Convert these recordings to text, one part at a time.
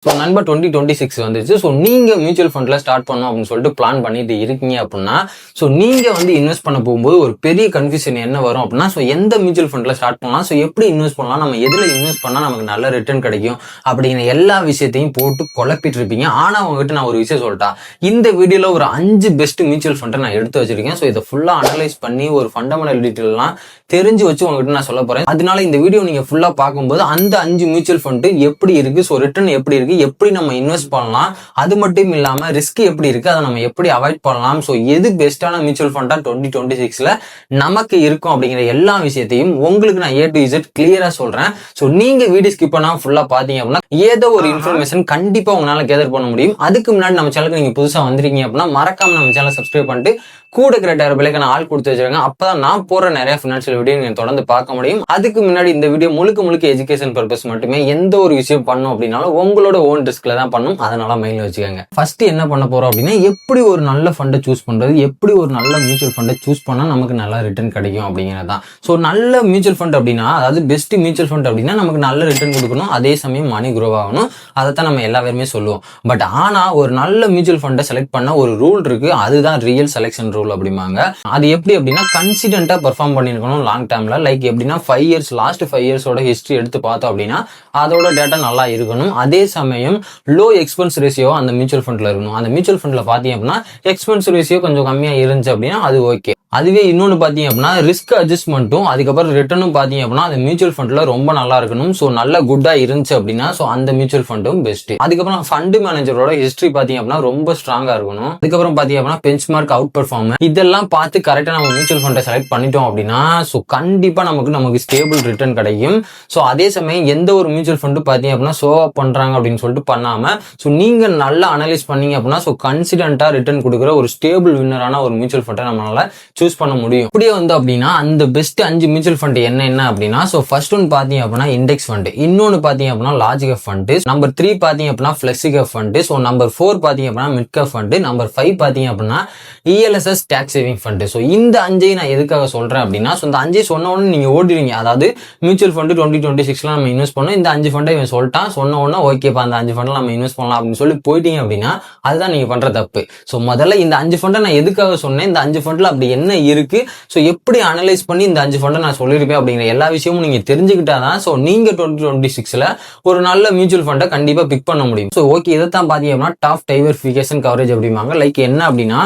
So நண்பர் 2026 வந்துச்சு. So நீங்க மியூச்சுவல் ஃபண்ட்ல ஸ்டார்ட் பண்ணணும் அப்படின்னு சொல்லிட்டு பிளான் பண்ணிட்டு இருக்கீங்க அப்படின்னா, ஸோ நீங்க வந்து இன்வெஸ்ட் பண்ண போகும்போது ஒரு பெரிய கன்ஃபியூஷன் என்ன வரும் அப்படின்னா, ஸோ எந்த மியூச்சுவல் ஃபண்ட்ல ஸ்டார்ட் பண்ணலாம், ஸோ எப்படி இன்வெஸ்ட் பண்ணலாம், நம்ம எதுல இன்வெஸ்ட் பண்ணா நமக்கு நல்ல ரிட்டர்ன் கிடைக்கும் அப்படிங்கிற எல்லா விஷயத்தையும் போட்டு குழப்பிட்டு இருப்பீங்க. ஆனா உங்ககிட்ட நான் ஒரு விஷயம் சொல்லிட்டா, இந்த வீடியோல ஒரு 5 பெஸ்ட் மியூச்சுவல் ஃபண்டை நான் எடுத்து வச்சிருக்கேன். ஸோ இதை ஃபுல்லா அனலைஸ் பண்ணி ஒரு ஃபண்டமெண்டல் டீட்டெயிலாம் தெரிஞ்சு வச்சு உங்ககிட்ட நான் சொல்ல போறேன். அதனால இந்த வீடியோ நீங்க ஃபுல்லா பார்க்கும்போது அந்த 5 மியூச்சுவல் ஃபண்ட் எப்படி இருக்கு, ஸோ ரிட்டர்ன் எப்படி இருக்கு, எப்படி நம்ம இன்வெஸ்ட் பண்ணலாம், அது மட்டும் இல்லாம ரிஸ்க் எப்படி இருக்கு, அதை நம்ம எப்படி அவாய்ட் பண்ணலாம், ஸோ எது பெஸ்டான மியூச்சுவல் ஃபண்டா 2026ல நமக்கு இருக்கும் அப்படிங்கிற எல்லா விஷயத்தையும் உங்களுக்கு நான் A to Z கிளியரா சொல்றேன். ஸோ நீங்க வீடியோ ஸ்கிப் பண்ணாம ஃபுல்லா பாத்தீங்க அப்படின்னா ஏதோ ஒரு இன்ஃபர்மேஷன் கண்டிப்பா உங்களால கேதர் பண்ண முடியும். அதுக்கு முன்னாடி நம்ம சேனலுக்கு நீங்க புதுசா வந்திருக்கீங்க அப்படின்னா மறக்காம நம்ம சேனலை சப்ஸ்கிரைப் பண்ணிட்டு கூட இருக்கிற பிள்ளைக்கு ஆள் கொடுத்து வச்சிருக்காங்க. அப்பதான் நான் போற நிறைய பினான்சியல் வீடியோ நீங்க தொடர்ந்து பார்க்க முடியும். அதுக்கு முன்னாடி இந்த வீடியோ முழுக்க எஜுகேஷன் பர்பஸ் மட்டுமே. எந்த ஒரு விஷயம் பண்ணும் அப்படின்னாலும் உங்களோட ஓன் ரிஸ்க்ல தான் பண்ணும். அதனால மைண்ட்ல வச்சுக்கோங்க. ஃபர்ஸ்ட் என்ன பண்ண போறோம் அப்படின்னா, எப்படி ஒரு நல்ல ஃபண்டை சூஸ் பண்றது, எப்படி ஒரு நல்ல மியூச்சுவல் ஃபண்டை சூஸ் பண்ணா நமக்கு நல்ல ரிட்டர்ன் கிடைக்கும் அப்படிங்கிறதான். ஸோ நல்ல மியூச்சுவல் ஃபண்ட் அப்படின்னா, அதாவது பெஸ்ட் மியூச்சுவல் ஃபண்ட் அப்படின்னா நமக்கு நல்ல ரிட்டர்ன் கொடுக்கணும், அதே சமயம் மணி க்ரோ ஆகணும். அதைத்தான் நம்ம எல்லா பேருமே சொல்லுவோம். பட் ஆனா ஒரு நல்ல மியூச்சுவல் ஃபண்டை செலக்ட் பண்ண ஒரு ரூல் இருக்கு. அதுதான் ரியல் செலெக்ஷன் ரூல் அப்படிம்பாங்க. அது எப்படி அப்படின்னா, கன்சிடென்ட்டா பெர்ஃபார்ம் பண்ணிருக்கணும் லாங் டேர்ம்ல. லைக் எப்படின்னா லாஸ்ட் 5 இயர்ஸோட ஹிஸ்டரி எடுத்து பார்த்தோம் அப்படின்னா அதோட டேட்டா நல்லா இருக்கணும். அதே சமயம் லோ எக்ஸ்பென்ஸ் ரேஷியோ அந்த மியூச்சுவல் ஃபண்ட்ல இருக்கணும். அந்த மியூச்சுவல் ஃபண்ட்ல பாத்தீங்க அப்படின்னா எக்ஸ்பென்ஸ் ரேஷியோ கொஞ்சம் கம்மியா இருந்துச்சு அப்படின்னா அது ஓகே. அதுவே இன்னொன்னு பாத்தீங்க அப்படின்னா ரிஸ்க் அட்ஜஸ்ட்மெண்ட்டும் அதுக்கப்புறம் ரிட்டர்னும் பாத்தீங்க அப்படின்னா அந்த மியூச்சுவல் ஃபண்ட்ல ரொம்ப நல்லா இருக்கணும். ஸோ நல்ல குட்டா இருந்துச்சு அப்படின்னா ஸோ அந்த மியூச்சுவல் ஃபண்டும் பெஸ்ட். அதுக்கப்புறம் ஃபண்ட் மேனேஜரோட ஹிஸ்டரி பாத்தீங்க அப்படின்னா ரொம்ப ஸ்ட்ராங்கா இருக்கணும். அதுக்கப்புறம் பாத்தீங்க அப்படின்னா பெஞ்ச்மார்க் அவுட் பெர்ஃபார்ம் இதெல்லாம் பார்த்து கரெக்டா நம்ம மியூச்சுவல் ஃபண்டை செலக்ட் பண்ணிட்டோம் அப்படின்னா ஸோ கண்டிப்பா நமக்கு ஸ்டேபிள் ரிட்டர்ன் கிடைக்கும். ஸோ அதே சமயம் எந்த ஒரு மியூச்சுவல் ஃபண்டு பாத்தீங்க அப்படின்னா ஷோ அப் பண்றாங்க அப்படின்னு சொல்லிட்டு பண்ணாம ஸோ நீங்க நல்லா அனலைஸ் பண்ணீங்க அப்படின்னா ஸோ கன்சிடென்ட்டா ரிட்டர்ன் கொடுக்குற ஒரு ஸ்டேபிள் வின்னரான ஒரு மியூச்சுவல் ஃபண்டை நம்மளால சூஸ் பண்ண முடியும். இப்படியே வந்து அப்படின்னா அந்த பெஸ்ட் 5 மியூச்சுவல் ஃபண்ட் என்ன அப்படின்னா, சோ ஃபர்ஸ்ட் ஒன் பாத்தீங்க அப்படின்னா இண்டெக்ஸ் ஃபண்ட், இன்னொன்னு பாத்தீங்க அப்படின்னா லார்ஜ் கேப் ஃபண்ட், நம்பர் 3 பாத்தீங்க அப்படின்னா flexi cap fund, so number 4 பாத்தீங்க அப்படின்னா மிட் கேப் ஃபண்ட், நம்பர் 5 பாத்தீங்க அப்படின்னா ELSS tax saving fund. So இந்த 5 நான் எதுக்காக சொல்றேன் அப்படின்னா, சோ இந்த 5 சொன்ன உடனே நீங்க ஓடிடுவீங்க. அதாவது மியூச்சுவல் ஃபண்ட் 2026ல நம்ம இன்வெஸ்ட் பண்ணோம், இந்த 5 ஃபண்டை இவன் சொல்லிட்டான், சொன்ன உடனே ஓகேப்பா அந்த 5 ஃபண்ட்ல நம்ம இன்வெஸ்ட் பண்ணலாம் அப்படின்னு சொல்லி போயிட்டீங்க அப்படின்னா அதுதான் நீங்க பண்ற தப்பு. சோ முதல்ல இந்த 5 ஃபண்டை நான் எதுக்காக சொன்னேன், இந்த 5 ஃபண்ட்ல அப்படி என்ன இருக்கு, சோ எப்படி அனலைஸ் பண்ணி இந்த 5 ஃபண்டை நான் சொல்லியிருப்பேன் அப்படிங்கிற எல்லா விஷயமும் நீங்க தெரிஞ்சுக்கிட்டாதான் சோ நீங்க 2026ல ஒரு நல்ல மியூச்சுவல் ஃபண்டை கண்டிப்பா பிக் பண்ண முடியும். சோ ஓகே, இதைத்தான் பாத்தீங்க அப்படின்னா டாப் டைவர்ஃபிகேஷன் கவரேஜ் அப்படிம்பாங்க. லைக் என்ன அப்படின்னா,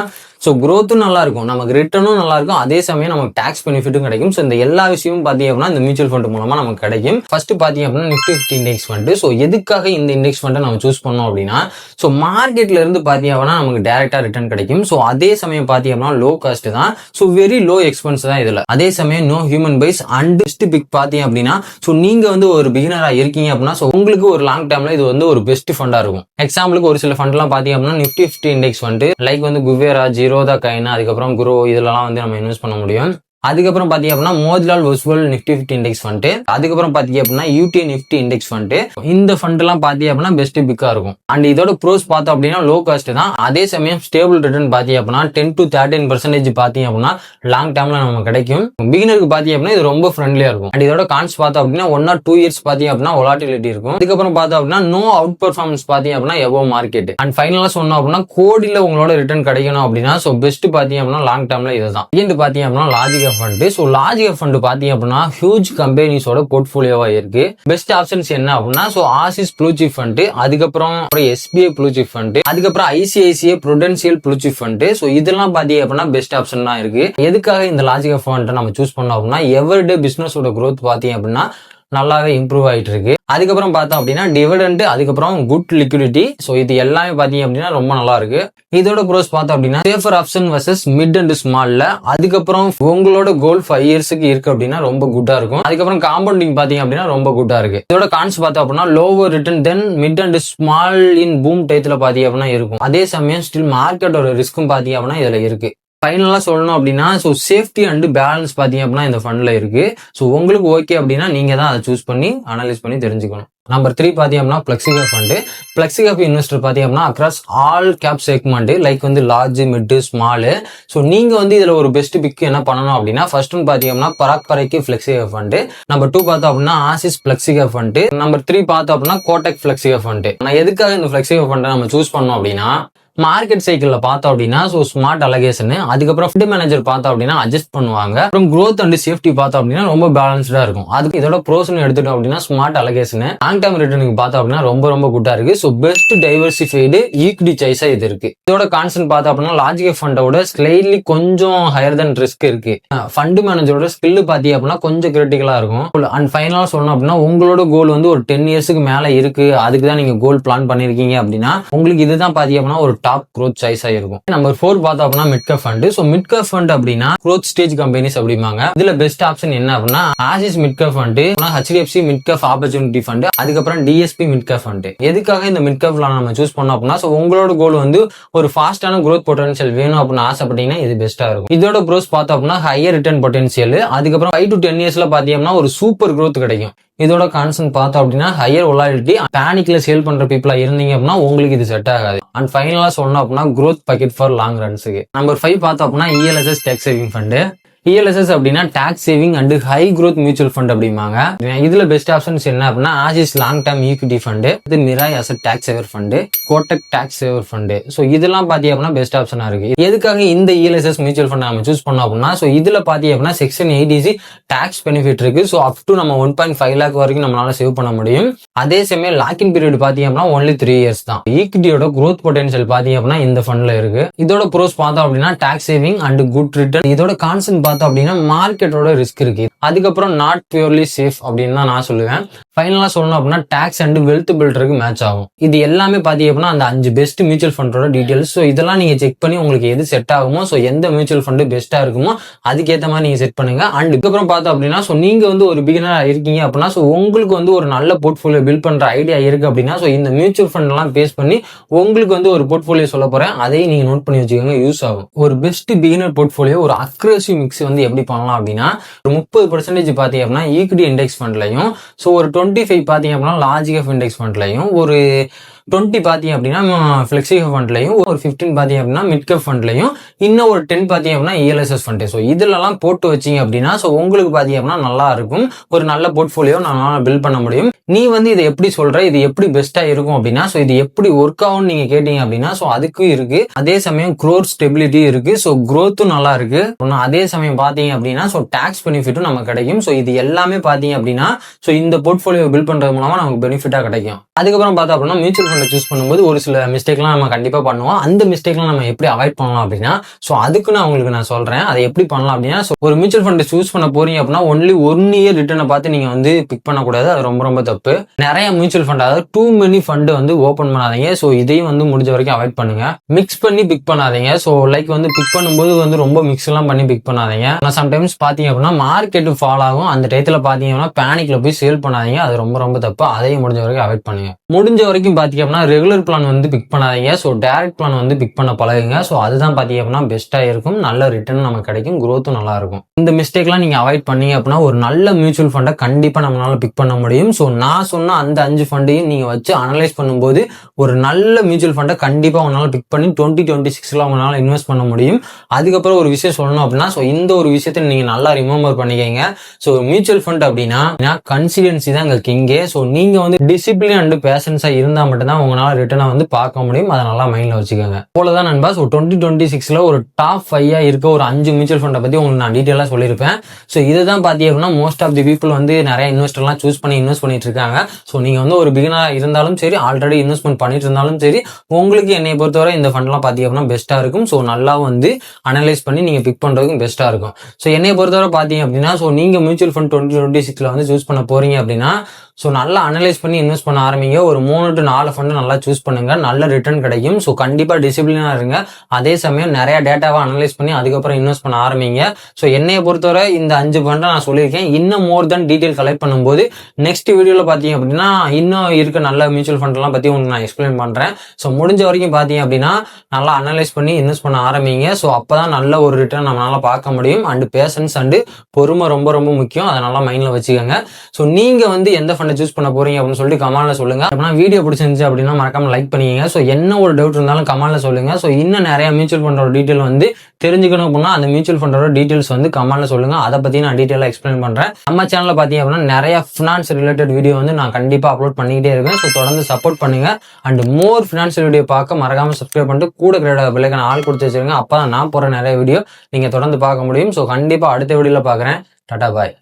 ஸோ க்ரோத்தும் நல்லா இருக்கும், நமக்கு ரிட்டர்னும் நல்லா இருக்கும், அதே சமயம் நமக்கு டாக்ஸ் பெனிஃபிட்டும் கிடைக்கும். ஸோ இந்த எல்லா விஷயமும் பாத்தீங்க அப்படின்னா இந்த மியூச்சுவல் ஃபண்ட் மூலமா நமக்கு கிடைக்கும். ஃபர்ஸ்ட் பாத்தீங்க அப்படின்னா நிஃப்டி 50 இண்டெக்ஸ் ஃபண்ட். ஸோ எதுக்காக இந்த இண்டெக்ஸ் ஃபண்டை நம்ம சூஸ் பண்ணோம் அப்படின்னா, ஸோ மார்க்கெட்ல இருந்து பாத்தீங்க அப்படின்னா நமக்கு டைரக்டா ரிட்டர்ன் கிடைக்கும். ஸோ அதே சமயம் பாத்தீங்க அப்படின்னா லோ காஸ்ட் தான், ஸோ வெரி லோ எக்ஸ்பென்ஸ் தான் இதுல. அதே சமயம் no human bias and best pick பாத்தீங்க அப்படின்னா, ஸோ நீங்க வந்து ஒரு பிகினரா இருக்கீங்க அப்படின்னா ஸோ உங்களுக்கு ஒரு லாங் டேர்ம்ல இது வந்து ஒரு பெஸ்ட் ஃபண்டா இருக்கும். எக்ஸாம்பிளுக்கு ஒரு சில ஃபண்ட் எல்லாம் பாத்தீங்க அப்படின்னா நிஃப்டி 50 இண்டெக்ஸ் ஃபண்ட், லைக் வந்து குவேரா, ஜீரோதா கைனா, அதுக்கப்புறம் குரோ, இதெல்லாம் வந்து நம்ம இன்வெஸ்ட் பண்ண முடியும். அதுக்கப்புறம் பாத்தீங்க அப்படின்னா Motilal Oswal Nifty 50 index fund, அதுக்கப்புறம் பாத்தீங்க அப்படின்னா யூடிஐ நிஃப்டி இண்டெக்ஸ் ஃபண்ட். இந்த ஃபண்ட் எல்லாம் பாத்தீங்க அப்படின்னா பெஸ்ட் பிக்கா இருக்கும். அண்ட் இதோட ப்ரோஸ் பார்த்தோம் அப்படின்னா லோ காஸ்ட் தான், அதே சமயம் ஸ்டேபிள் ரிட்டர்ன் பாத்தீங்க அப்படின்னா 10 to 13% பாத்தீங்க அப்படின்னா லாங் டேர்ம்ல நமக்கு கிடைக்கும். பிகினருக்கு பாத்தீங்க அப்படின்னா இது ரொம்ப ஃப்ரெண்ட்லியா இருக்கும். அண்ட் இதோட கான்ஸ் பார்த்தோம் அப்படின்னா 1 or 2 இயர்ஸ் பாத்தீங்க அப்படின்னா வொலாட்டிலிட்டி இருக்கும். அதுக்கப்புறம் பார்த்தோம் அப்படின்னா நோ அவுட் பெர்ஃபார்மன்ஸ் பாத்தீங்க அப்படின்னா எபோவ் மார்க்கெட். அண்ட் ஃபைனலா சொன்னோம் அப்படின்னா கோடியில உங்களோட ரிட்டர்ன் கிடைக்கணும் அப்படின்னா சோ பெஸ்ட் பாத்தீங்க அப்படின்னா லாங் டேர்ம்ல இதுதான். செகண்ட் பாத்தீங்க அப்படின்னா large cap fund. So large cap fund பாத்தீங்க அப்படின்னா ஹியூஜ் கம்பெனிஸோட போர்ட்ஃபோலியோவா இருக்கு. பெஸ்ட் ஆப்ஷன்ஸ் என்ன அப்படின்னா so as is blue chip fund, அதுக்கப்புறம் SBI ப்ளூ சிப் ஃபண்ட், அதுக்கப்புறம் ICICI Prudential blue chip fund. So இதெல்லாம் பாத்தீங்க அப்படின்னா பெஸ்ட் ஆப்ஷன் தான் இருக்கு. எதுக்காக இந்த லார்ஜ் கேப் ஃபண்ட் நம்ம சூஸ் பண்ணோம் அப்படின்னா எவரிடே பிசினஸோட growth பாத்தீங்க அப்படின்னா நல்லாவே இம்ப்ரூவ் ஆயிட்டு இருக்கு. அதுக்கப்புறம் பார்த்தோம் அப்படின்னா டிவிடெண்ட், அதுக்கப்புறம் குட் லிக்விடிட்டி. ஸோ இது எல்லாமே பாத்தீங்க அப்படின்னா ரொம்ப நல்லா இருக்கு. இதோட ப்ரோஸ் பார்த்தோம் அப்படின்னா safer option versus mid and ஸ்மால்ல, அதுக்கப்புறம் உங்களோட கோல் 5 இயர்ஸ்க்கு இருக்கு அப்படின்னா ரொம்ப குட்டா இருக்கும். அதுக்கப்புறம் காம்பவுண்டிங் பாத்தீங்க அப்படின்னா ரொம்ப குட்டா இருக்கு. இதோட கான்ஸ் பார்த்தோம் அப்படின்னா lower return then mid and small in boom டைத்துல பாத்தீங்க அப்படின்னா இருக்கும். அதே சமயம் ஸ்டில் மார்க்கெட்டோட ரிஸ்க்கும் பாத்தீங்க அப்படின்னா இதுல இருக்கு. ஃபைனலாக சொல்லணும் அப்படின்னா ஸோ சேஃப்டி அண்ட் பேலன்ஸ் பார்த்தீங்க அப்படின்னா இந்த ஃபண்டில் இருக்கு. ஸோ உங்களுக்கு ஓகே அப்படின்னா நீங்கள் தான் அதை சூஸ் பண்ணி அனலைஸ் பண்ணி தெரிஞ்சுக்கணும். நம்பர் 3 பார்த்தீங்க அப்படின்னா Flexi ஃபண்டு. Flexi இன்வெஸ்டர் பார்த்தீங்க அப்படின்னா across all cap segment like வந்து லார்ஜ், மிட், ஸ்மாலு. ஸோ நீங்கள் வந்து இதில் ஒரு பெஸ்ட் பிக் என்ன பண்ணணும் அப்படின்னா ஃபர்ஸ்ட் ஒன் பார்த்தீங்க அப்படின்னா பராக் பரைக்கு Flexi ஃபண்டு. நம்பர் 2 பார்த்தோம் அப்படின்னா ஆசிஸ் Flexi ஃபண்டு. நம்பர் 3 பார்த்தோம் அப்படின்னா கோட்டக் Flexi ஃபண்டு. நான் எதுக்காக இந்த Flexi ஃபண்டை நம்ம சூஸ் பண்ணோம் அப்படின்னா மார்க்கெட் சைக்கிள்ல பார்த்தோம் அப்படின்னா ஸோ ஸ்மார்ட் அலகேஷன், அதுக்கப்புறம் ஃபண்ட் மேனேஜர் பார்த்தோம் அப்படின்னா அட்ஜஸ்ட் பண்ணுவாங்க. அப்புறம் growth அண்ட் சேஃப்டி பார்த்தோம் அப்படின்னா ரொம்ப பேலன்ஸ்டா இருக்கும். அதுக்கு இதோட ப்ரோஸ்னு எடுத்துட்டோம் அப்படின்னா ஸ்மார்ட் அலகேஷன் லாங் டேர்ம் ரிட்டர்னுக்கு பார்த்தோம் அப்படின்னா ரொம்ப குட்டா இருக்கு. ஸோ பெஸ்ட் டைவர்சிஃபைடு ஈக்விட்டி சாய்ஸா இது இருக்கு. இதோட கான்செப்ட் பார்த்தோம் அப்படின்னா லார்ஜ் ஃபண்டோட ஸ்லைட்லி கொஞ்சம் ஹையர் தன் ரிஸ்க் இருக்கு. ஃபண்ட் மேனேஜரோட ஸ்கில் பார்த்தீங்க அப்படின்னா கொஞ்சம் கிரிட்டிக்கலா இருக்கும். அண்ட் ஃபைனலா சொல்லணும் அப்படின்னா உங்களோட கோல் வந்து ஒரு 10 இயர்ஸ்க்கு மேல இருக்கு, அதுக்கு தான் நீங்க கோல் பிளான் பண்ணிருக்கீங்க அப்படின்னா உங்களுக்கு இதுதான் பார்த்தீங்க அப்படின்னா ஒரு டாப் growth சாய்ஸா இருக்கும். நம்பர் 4 பார்த்தோம் அப்படின்னா mid cap fund. So mid cap fund அப்படின்னா growth ஸ்டேஜ் கம்பெனிஸ் அப்படிம்பாங்க. இதுல பெஸ்ட் ஆப்ஷன் என்ன அப்படின்னா as is mid cap fund, HDFC mid cap opportunity fund, அதுக்கப்புறம் DSP மிட் கேப் ஃபண்ட். எதுக்காக இந்த மிட் கேப்ல நம்ம சூஸ் பண்ணோம் அப்படின்னா ஸோ உங்களோட கோல் வந்து ஒரு ஃபாஸ்டான growth பொட்டன்ஷியல் வேணும் அப்படின்னு ஆசைப்பட்டீங்கன்னா இது பெஸ்டா இருக்கும். இதோட growth பார்த்தோம் அப்படின்னா ஹையர் ரிட்டர்ன் பொட்டன்ஷியல், அதுக்கப்புறம் 5 to 10 இயர்ஸ்ல பாத்தீங்கன்னா ஒரு சூப்பர் growth கிடைக்கும். இதோட கான்செப்ட் பார்த்தோம் அப்படின்னா ஹையர் வொலாட்டிலிட்டி, பேனிக்ல சேல் பண்ற பீப்புளா இருந்தீங்க அப்படின்னா உங்களுக்கு இது செட் ஆகாது. அண்ட் ஃபைனலா சொல்லணும் அப்படின்னா growth பக்கெட் ஃபார் லாங் ரன்ஸுக்கு. நம்பர் 5 பார்த்தோம் அப்படின்னா ELSS tax saving fund. ELSS அப்படின்னா tax saving and high growth mutual fund அப்படிம்பாங்க. இதுல பெஸ்ட் ஆப்ஷன்ஸ் என்ன அப்படின்னா Axis long term equity fund, Mirae asset tax saver fund, Kotak tax saver fund. So இதெல்லாம் பாத்தீங்க அப்படின்னா பெஸ்ட் ஆப்ஷனா இருக்கு. எதுக்காக இந்த ELSS மியூச்சுவல் ஃபண்ட் நம்ம சூஸ் பண்ணோம் அப்படின்னா ஸோ இதுல பாத்தீங்க அப்படின்னா செக்ஷன் 80C டாக்ஸ் பெனிஃபிட் இருக்கு. ஸோ அப் டு நம்ம 1.5 lakh வரைக்கும் நம்மளால சேவ் பண்ண முடியும். அதே சமயம் லாக்கின் பீரியட் பாத்தீங்க அப்படின்னா ஒன்லி 3 years தான். ஈக்விட்டியோட growth பொட்டன்ஷியல் பாத்தீங்க அப்படின்னா இந்த ஃபண்ட்ல இருக்கு. இதோட ப்ரோஸ் பார்த்தோம் அப்படின்னா tax saving and good return. இதோட கான்செப்ட் பார்த்தோம் அப்படின்னா மார்க்கெட்டோட ரிஸ்க் இருக்கு. அதுக்கப்புறம் நாட் பியூர்லி சேஃப் அப்படின்னு தான் நான் சொல்லுவேன். ஃபைனலா சொல்லணும் அப்படின்னா டாக்ஸ் அண்ட் வெல்த் பில்டருக்கு மேட்ச் ஆகும். இது எல்லாமே பாத்தீங்க அப்படின்னா அந்த 5 பெஸ்ட் மியூச்சுவல் ஃபண்டோட டீடைல்ஸ். ஸோ இதெல்லாம் நீங்க செக் பண்ணி உங்களுக்கு எது செட் ஆகுமோ ஸோ எந்த மியூச்சுவல் ஃபண்ட் பெஸ்டா இருக்குமோ அதுக்கேற்ற மாதிரி நீங்க செட் பண்ணுங்க. அண்ட் இதுக்கப்புறம் பார்த்தோம் அப்படின்னா ஸோ நீங்க வந்து ஒரு பிகினரா இருக்கீங்க அப்படின்னா ஸோ உங்களுக்கு வந்து ஒரு நல்ல போர்ட்ஃபோலியோ பில்ட் பண்ற ஐடியா இருக்கு அப்படின்னா ஸோ இந்த மியூச்சுவல் ஃபண்ட் எல்லாம் பேஸ் பண்ணி உங்களுக்கு வந்து ஒரு போர்ட்ஃபோலியோ சொல்ல போறேன், அதையும் நீங்க நோட் பண்ணி வச்சுக்கோங்க, யூஸ் ஆகும். ஒரு பெஸ்ட் பிகினர் போர்ட்ஃபோலியோ ஒரு அக்ரெசிவ் மிக்ஸ் வந்து எப்படி பண்ணலாம் அப்படின்னா ஒரு 30% பாத்தீங்க அப்படின்னா ஈக்விட்டி இண்டெக்ஸ் ஃபண்ட்லையும், ஸோ ஒரு 25 பாத்தீங்க அப்படின்னா லார்ஜ் கேப் இண்டெக்ஸ் ஃபண்ட்லையும், ஒரு 20 பாத்தீங்க அப்படின்னா Flexi ஃபண்ட்லையும், ஒரு 15 பாத்தீங்க அப்படின்னா மிட் கேப் ஃபண்ட்லையும், இன்னும் ஒரு 10 பாத்தீங்க அப்படின்னா ELSS ஃபண்ட். ஸோ இதுலலாம் போட்டு வச்சீங்க அப்படின்னா ஸோ உங்களுக்கு பாத்தீங்க அப்படின்னா நல்லா இருக்கும். ஒரு நல்ல போர்ட்ஃபோலியோ நம்மளால பில்ட் பண்ண முடியும். நீ வந்து இதை எப்படி சொல்ற, இது எப்படி பெஸ்டா இருக்கும் அப்படின்னா ஸோ இது எப்படி ஒர்க் ஆகும் நீங்க கேட்டீங்க அப்படின்னா ஸோ அதுக்கும் இருக்கு. அதே சமயம் growth ஸ்டெபிலிட்டி இருக்கு. ஸோ growthம் நல்லா இருக்கு. அதே சமயம் பாத்தீங்க அப்படின்னா ஸோ டாக்ஸ் பெனிஃபிட்டும் நமக்கு கிடைக்கும். ஸோ இது எல்லாமே பாத்தீங்க அப்படின்னா ஸோ இந்த போர்ட்ஃபோலியோ பில்ட் பண்றது மூலமா நமக்கு பெனிஃபிட்டா கிடைக்கும். அதுக்கப்புறம் பார்த்தா அப்படின்னா மியூச்சுவல் ஃபண்ட் சூஸ் பண்ணும்போது ஒரு சில மிஸ்டேக்லாம் நம்ம கண்டிப்பா பண்ணுவோம். அந்த மிஸ்டேக்லாம் நம்ம எப்படி அவாய்ட் பண்ணலாம் அப்படின்னா ஸோ அதுக்கு நான் உங்களுக்கு நான் சொல்றேன் அதை எப்படி பண்ணலாம் அப்படின்னா ஒரு மியூச்சுவல் ஃபண்ட் சூஸ் பண்ண போறீங்க அப்படின்னா ஒன்லி 1 year ரிட்டர்னை பார்த்து நீங்க வந்து பிக் பண்ணக்கூடாது. அது ரொம்ப தப்பு. நிறைய மியூச்சுவல் ஃபண்ட், அதாவது டூ மெனி ஃபண்ட் வந்து ஓப்பன் பண்ணாதீங்க. ஸோ இதையும் வந்து முடிஞ்ச வரைக்கும் அவாய்ட் பண்ணுங்க. மிக்ஸ் பண்ணி பிக் பண்ணாதீங்க. ஸோ லைக் வந்து பிக் பண்ணும்போது வந்து ரொம்ப மிக்ஸ் எல்லாம் பண்ணி பிக் பண்ணாதீங்க. ஆனால் சம்டைம்ஸ் பாத்தீங்க அப்படின்னா மார்க்கெட் ஃபால் ஆகும். அந்த டயத்துல பாத்தீங்க அப்படின்னா பேனிக்ல போய் சேல் பண்ணாதீங்க. அது ரொம்ப தப்பு. அதையும் முடிஞ்ச வரைக்கும் அவாய்ட் பண்ணுங்க. முடிஞ்ச வரைக்கும் பாத்தீங்க அப்படின்னா ரெகுலர் பிளான் வந்து பிக் பண்ணாதீங்க. ஸோ டைரக்ட் பிளான் வந்து பிக் பண்ண பழகுங்க. ஸோ அதுதான் பாத்தீங்க அப்படின்னா பெஸ்டா இருக்கும். நல்ல ரிட்டர்ன் நமக்கு கிடைக்கும், growthம் நல்லா இருக்கும். இந்த மிஸ்டேக்லாம் நீங்க அவாய்ட் பண்ணீங்க அப்படின்னா ஒரு நல்ல மியூச்சுவல் ஃபண்டை கண்டிப்பா நம்மளால பிக் பண்ண முடியும். ஸோ நான் சொன்ன அந்த 5 ஃபண்டையும் நீங்க வச்சு அனலைஸ் பண்ணும்போது ஒரு நல்ல மியூச்சுவல் ஃபண்டை கண்டிப்பா உங்களால பிக் பண்ணி 2026ல உங்களால இன்வெஸ்ட் பண்ண முடியும். அதுக்கப்புறம் ஒரு விஷயம் சொல்லணும் அப்படின்னா ஸோ இந்த ஒரு விஷயத்தை நீங்க நல்லா ரிமெம்பர் பண்ணிக்கங்க. ஸோ மியூச்சுவல் ஃபண்ட் அப்படின்னா கன்சிஸ்டன்சி தான் எங்களுக்கு இங்கே. ஸோ நீங்க வந்து டிசிப்ளின் அண்ட் பேஷன்ஸா இருந்தா மட்டும்தான் உங்களால ரிட்டர்னை வந்து பார்க்க முடியும். அதை நல்லா மைண்ட்ல வச்சுக்கோங்க. போலதான் நண்பா. ஸோ 2026ல ஒரு டாப் 5 இருக்க ஒரு 5 மியூச்சுவல் ஃபண்டை பத்தி உங்களுக்கு நான் டீட்டெயிலா சொல்லியிருப்பேன். ஸோ இதுதான் பாத்தீங்க அப்படின்னா மோஸ்ட் ஆஃப் தி பீப்புள் வந்து நிறைய இன்வெஸ்டர்லாம் சூஸ் பண்ணி இன்வெஸ்ட் பண்ணிட்டு இருக்காங்க. ஸோ நீங்க வந்து ஒரு பிகினரா இருந்தாலும் சரி, ஆல்ரெடி இன்வெஸ்ட்மெண்ட் பண்ணிட்டு இருந்தாலும் சரி, உங்களுக்கு என்னை பொறுத்தவரை இந்த ஃபண்ட்லாம் பாத்தீங்க அப்படின்னா பெஸ்டா இருக்கும். ஸோ நல்லா வந்து அனலைஸ் பண்ணி நீங்க பிக் பண்றதுக்கும் பெஸ்டா இருக்கும். ஸோ என்னை பொறுத்தவரை பாத்தீங்க அப்படின்னா ஸோ நீங்க மியூச்சுவல் ஃபண்ட் 2026ல வந்து சூஸ் பண்ண போறீங்க அப்படின்னா ஸோ நல்லா அனலைஸ் பண்ணி இன்வெஸ்ட் பண்ண ஆரம்பிங்க. ஒரு 3 to 4 ஃபண்ட் நல்லா சூஸ் பண்ணுங்க, நல்ல ரிட்டர்ன் கிடைக்கும். ஸோ கண்டிப்பா டிசிப்ளினா இருங்க. அதே சமயம் நிறைய டேட்டாவை அனலைஸ் பண்ணி அதுக்கப்புறம் இன்வெஸ்ட் பண்ண ஆரம்பிங்க. ஸோ என்னைய பொறுத்தவரை இந்த 5 ஃபண்டை நான் சொல்லியிருக்கேன். இன்னும் மோர் தென் டீட்டெயில் கலெக்ட் பண்ணும்போது நெக்ஸ்ட் வீடியோல பாத்தீங்க அப்படின்னா இன்னும் இருக்க நல்ல மியூச்சுவல் ஃபண்ட் எல்லாம் பத்தி உங்களுக்கு நான் எக்ஸ்பிளைன் பண்றேன். ஸோ முடிஞ்ச வரைக்கும் பாத்தீங்க அப்படின்னா நல்லா அனலைஸ் பண்ணி இன்வெஸ்ட் பண்ண ஆரம்பிங்க. ஸோ அப்பதான் நல்ல ஒரு ரிட்டர்ன் நம்மளால பார்க்க முடியும். அண்ட் பேஷன்ஸ் அண்ட் பொறுமை ரொம்ப ரொம்ப முக்கியம். அதை நல்லா மைண்ட்ல வச்சுக்கோங்க. ஸோ நீங்க வந்து எந்த ஃபண்டை சூஸ் பண்ண போறீங்க அப்படின்னு சொல்லிட்டு கமெண்ட்ல சொல்லுங்க. அப்படின்னா வீடியோ பிடிச்சிருந்துச்சு அப்படின்னா மறக்காம லைக் பண்ணிக்கங்க. ஸோ என்ன ஒரு டவுட் இருந்தாலும் கமெண்ட்ல சொல்லுங்க. ஸோ இன்னும் நிறைய மியூச்சுவல் ஃபண்டோட டீட்டெயில் வந்து தெரிஞ்சுக்கணும் அப்படின்னா அந்த மியூச்சுவல் ஃபண்டோட டீட்டெயில்ஸ் வந்து கமெண்ட்ல சொல்லுங்க. அதை பத்தி நான் டீட்டெயிலா எக்ஸ்பிளைன் பண்றேன். நம்ம சேனல்ல பாத்தீங்க அப்படின்னா நிறைய ஃபினான்ஸ் ரிலேட்டட் வீடியோ வந்து நான் கண்டிப்பா அப்லோட் பண்ணிக்கிட்டே இருக்கேன். ஸோ தொடர்ந்து சப்போர்ட் பண்ணுங்க. அண்ட் மோர் ஃபினான்ஷியல் வீடியோ பார்க்க மறக்காம சப்ஸ்கிரைப் பண்ணிட்டு கூட கிரேட் பெல்லைக்கான ஆள் கொடுத்து வச்சிருங்க. அப்பதான் நான் போற நிறைய வீடியோ நீங்க தொடர்ந்து பார்க்க முடியும். ஸோ கண்டிப்பா அடுத்த வீடியோல பாக்குறேன். டாடா பாய்.